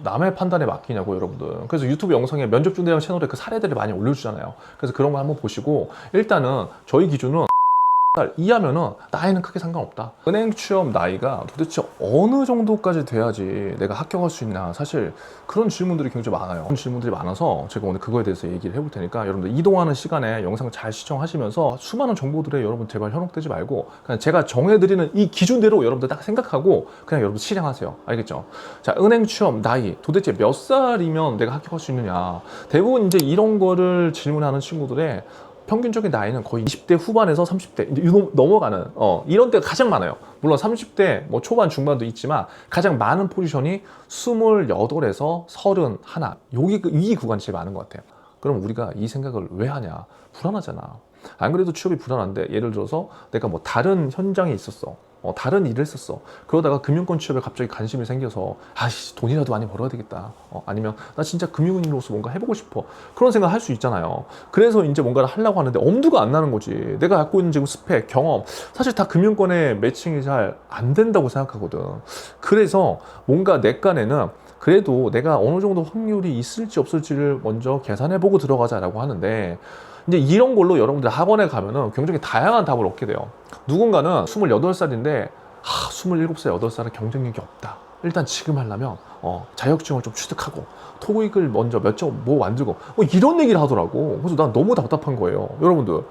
남의 판단에 맡기냐고 여러분들. 그래서 유튜브 영상에 면접 준대형 채널에 그 사례들을 많이 올려주잖아요. 그래서 그런 거 한번 보시고, 일단은 저희 기준은 이하면은 나이는 크게 상관없다. 은행 취업 나이가 도대체 어느 정도까지 돼야지 내가 합격할 수 있나, 사실 그런 질문들이 굉장히 많아요. 그런 질문들이 많아서 제가 오늘 그거에 대해서 얘기를 해볼 테니까 여러분들 이동하는 시간에 영상 잘 시청하시면서 수많은 정보들에 여러분 제발 현혹되지 말고 그냥 제가 정해드리는 이 기준대로 여러분들 딱 생각하고 그냥 여러분 실행하세요. 알겠죠? 자, 은행 취업 나이 도대체 몇 살이면 내가 합격할 수 있느냐. 대부분 이제 이런 거를 질문하는 친구들의 평균적인 나이는 거의 20대 후반에서 30대 넘어가는 이런 때가 가장 많아요. 물론 30대 뭐 초반 중반도 있지만 가장 많은 포지션이 28에서 31, 여기 이 구간이 제일 많은 것 같아요. 그럼 우리가 이 생각을 왜 하냐? 불안하잖아. 안 그래도 취업이 불안한데, 예를 들어서 내가 뭐 다른 현장에 있었어, 다른 일을 했었어. 그러다가 금융권 취업에 갑자기 관심이 생겨서 아씨 돈이라도 많이 벌어야 되겠다. 아니면 나 진짜 금융인으로서 뭔가 해보고 싶어. 그런 생각 할 수 있잖아요. 그래서 이제 뭔가를 하려고 하는데 엄두가 안 나는 거지. 내가 갖고 있는 지금 스펙, 경험, 사실 다 금융권에 매칭이 잘 안 된다고 생각하거든. 그래서 뭔가 내 깐에는 그래도 내가 어느 정도 확률이 있을지 없을지를 먼저 계산해보고 들어가자라고 하는데, 이제 이런 걸로 여러분들 학원에 가면은 굉장히 다양한 답을 얻게 돼요. 누군가는 28살인데 27살, 8살은 경쟁력이 없다. 일단 지금 하려면 자격증을 좀 취득하고 토익을 먼저 몇 점 뭐 만들고 이런 얘기를 하더라고. 그래서 난 너무 답답한 거예요. 여러분들,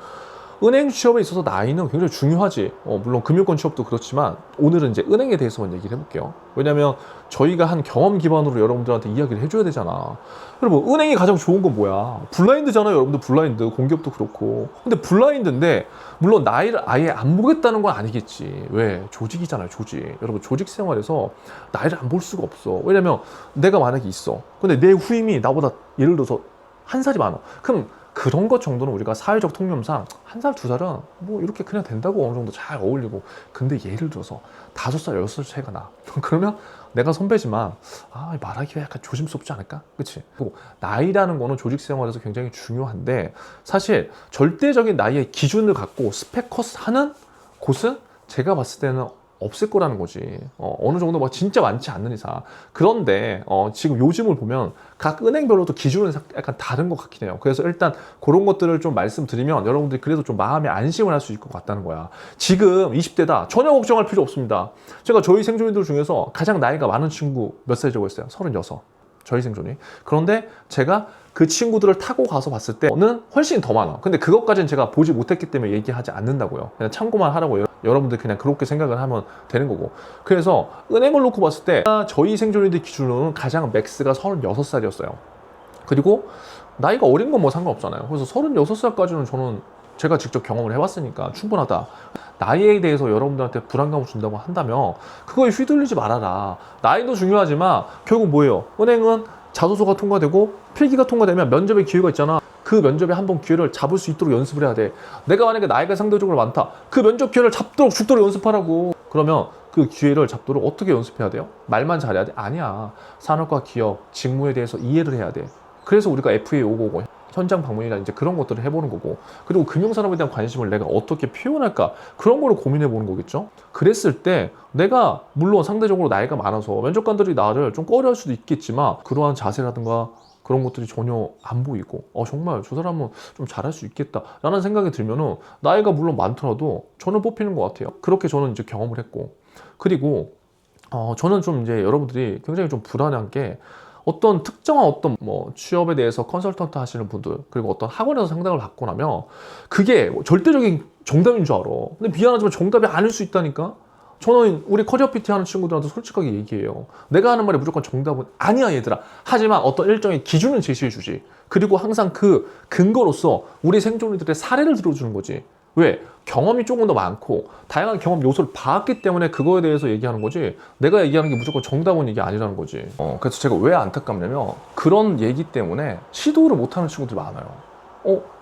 은행 취업에 있어서 나이는 굉장히 중요하지. 물론 금융권 취업도 그렇지만 오늘은 이제 은행에 대해서만 얘기를 해볼게요. 왜냐면 저희가 한 경험 기반으로 여러분들한테 이야기를 해줘야 되잖아. 여러분, 은행이 가장 좋은 건 뭐야? 블라인드잖아요. 여러분들 블라인드, 공기업도 그렇고. 근데 블라인드인데 물론 나이를 아예 안 보겠다는 건 아니겠지. 왜? 조직이잖아요, 조직. 여러분, 조직 생활에서 나이를 안 볼 수가 없어. 왜냐면 내가 만약에 있어. 근데 내 후임이 나보다 예를 들어서 한 살이 많아. 그럼 그런 것 정도는 우리가 사회적 통념상 한 살, 두 살은 뭐 이렇게 그냥 된다고, 어느 정도 잘 어울리고. 근데 예를 들어서 5살, 6살 차이가 나. 그러면 내가 선배지만 말하기가 약간 조심스럽지 않을까? 그치? 그리고 나이라는 거는 조직 생활에서 굉장히 중요한데, 사실 절대적인 나이의 기준을 갖고 스펙컷 하는 곳은 제가 봤을 때는 없을 거라는 거지. 어느 정도 막 진짜 많지 않는 이상. 그런데 지금 요즘을 보면 각 은행별로도 기준은 약간 다른 것 같긴 해요. 그래서 일단 그런 것들을 좀 말씀드리면 여러분들이 그래도 좀 마음에 안심을 할 수 있을 것 같다는 거야. 지금 20대다. 전혀 걱정할 필요 없습니다. 제가 저희 생존인들 중에서 가장 나이가 많은 친구 몇 살이라고 했어요? 36. 저희 생존이. 그런데 제가 그 친구들을 타고 가서 봤을 때는 훨씬 더 많아. 근데 그것까지는 제가 보지 못했기 때문에 얘기하지 않는다고요. 그냥 참고만 하라고. 여러분들 그냥 그렇게 생각을 하면 되는 거고. 그래서 은행을 놓고 봤을 때 저희 생존인들 기준으로는 가장 맥스가 36살이었어요. 그리고 나이가 어린 건 뭐 상관없잖아요. 그래서 36살까지는 저는 제가 직접 경험을 해봤으니까 충분하다. 나이에 대해서 여러분들한테 불안감을 준다고 한다면 그거에 휘둘리지 말아라. 나이도 중요하지만 결국 뭐예요? 은행은 자소서가 통과되고 필기가 통과되면 면접의 기회가 있잖아. 그 면접에 한번 기회를 잡을 수 있도록 연습을 해야 돼. 내가 만약에 나이가 상대적으로 많다. 그 면접 기회를 잡도록 죽도록 연습하라고. 그러면 그 기회를 잡도록 어떻게 연습해야 돼요? 말만 잘해야 돼? 아니야. 산업과 기업, 직무에 대해서 이해를 해야 돼. 그래서 우리가 FA 오고 현장 방문이나 이제 그런 것들을 해보는 거고, 그리고 금융산업에 대한 관심을 내가 어떻게 표현할까, 그런 거를 고민해 보는 거겠죠. 그랬을 때 내가 물론 상대적으로 나이가 많아서 면접관들이 나를 좀 꺼려할 수도 있겠지만 그러한 자세라든가 그런 것들이 전혀 안 보이고 정말 저 사람은 좀 잘할 수 있겠다 라는 생각이 들면은 나이가 물론 많더라도 저는 뽑히는 것 같아요. 그렇게 저는 이제 경험을 했고, 그리고 저는 좀 이제 여러분들이 굉장히 좀 불안한 게, 어떤 특정한 어떤 뭐 취업에 대해서 컨설턴트 하시는 분들, 그리고 어떤 학원에서 상담을 받고 나면 그게 절대적인 정답인 줄 알아. 근데 미안하지만 정답이 아닐 수 있다니까. 저는 우리 커리어 PT 하는 친구들한테 솔직하게 얘기해요. 내가 하는 말이 무조건 정답은 아니야 얘들아. 하지만 어떤 일정의 기준을 제시해 주지. 그리고 항상 그 근거로서 우리 생존자들의 사례를 들어주는 거지. 왜? 경험이 조금 더 많고 다양한 경험 요소를 봐왔기 때문에 그거에 대해서 얘기하는 거지, 내가 얘기하는 게 무조건 정답은 이게 아니라는 거지. 그래서 제가 왜 안타깝냐면 그런 얘기 때문에 시도를 못하는 친구들이 많아요.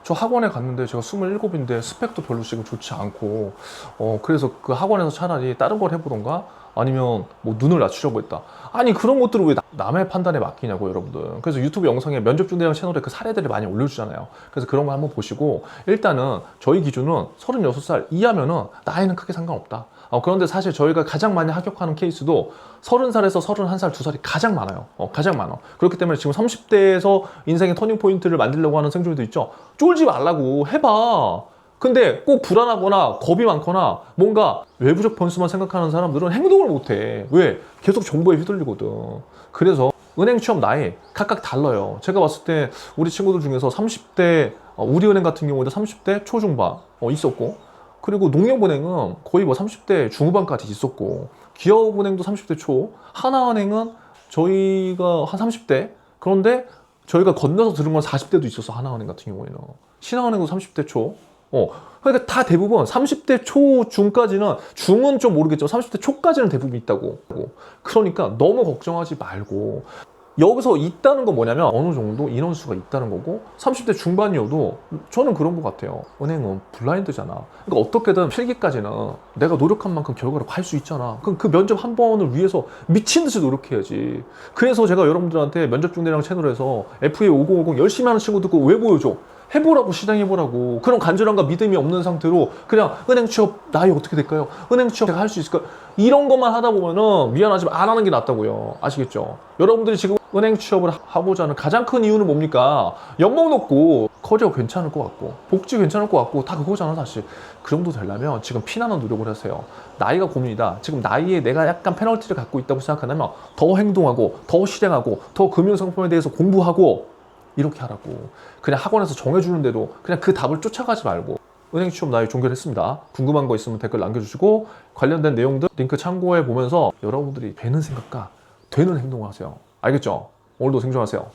저 학원에 갔는데 제가 27인데 스펙도 별로 지금 좋지 않고 그래서 그 학원에서 차라리 다른 걸 해보던가 아니면 뭐 눈을 낮추려고 했다. 아니 그런 것들을 왜 남의 판단에 맡기냐고 여러분들. 그래서 유튜브 영상에 면접 준대형 채널에 그 사례들을 많이 올려주잖아요. 그래서 그런 거 한번 보시고 일단은 저희 기준은 36살 이하면은 나이는 크게 상관없다. 그런데 사실 저희가 가장 많이 합격하는 케이스도 30살에서 31살, 2살이 가장 많아요. 가장 많아. 그렇기 때문에 지금 30대에서 인생의 터닝포인트를 만들려고 하는 생존도 있죠. 쫄지 말라고 해봐. 근데 꼭 불안하거나 겁이 많거나 뭔가 외부적 변수만 생각하는 사람들은 행동을 못해. 왜? 계속 정보에 휘둘리거든. 그래서 은행 취업 나이 각각 달라요. 제가 봤을 때 우리 친구들 중에서 30대 우리은행 같은 경우도 30대 초중반 있었고, 그리고 농협은행은 거의 뭐 30대 중후반까지 있었고, 기업은행도 30대 초, 하나은행은 저희가 한 30대, 그런데 저희가 건너서 들은 건 40대도 있었어. 하나은행 같은 경우에는. 신한은행도 30대 초. 그러니까 다 대부분 30대 초 중까지는, 중은 좀 모르겠지만 30대 초까지는 대부분 있다고. 그러니까 너무 걱정하지 말고, 여기서 있다는 건 뭐냐면 어느 정도 인원수가 있다는 거고, 30대 중반이어도 저는 그런 것 같아요. 은행은 블라인드잖아. 그러니까 어떻게든 필기까지는 내가 노력한 만큼 결과를 갈 수 있잖아. 그럼 그 면접 한 번을 위해서 미친 듯이 노력해야지. 그래서 제가 여러분들한테 면접 중대랑 채널에서 FA 5050 열심히 하는 친구들 왜 보여줘? 해보라고, 시장해보라고. 그런 간절함과 믿음이 없는 상태로 그냥 은행 취업 나이 어떻게 될까요? 은행 취업 제가 할 수 있을까요? 이런 것만 하다 보면은 미안하지만 안 하는 게 낫다고요. 아시겠죠? 여러분들이 지금 은행 취업을 하고자 하는 가장 큰 이유는 뭡니까? 연봉 높고 커리어 괜찮을 것 같고 복지 괜찮을 것 같고 다 그거잖아 사실. 그 정도 되려면 지금 피나는 노력을 하세요. 나이가 고민이다. 지금 나이에 내가 약간 페널티를 갖고 있다고 생각한다면 더 행동하고 더 실행하고 더 금융상품에 대해서 공부하고 이렇게 하라고. 그냥 학원에서 정해주는 대로 그냥 그 답을 쫓아가지 말고. 은행 취업 나이 종결했습니다. 궁금한 거 있으면 댓글 남겨주시고 관련된 내용들 링크 참고해 보면서 여러분들이 되는 생각과 되는 행동을 하세요. 알겠죠? 오늘도 생존하세요.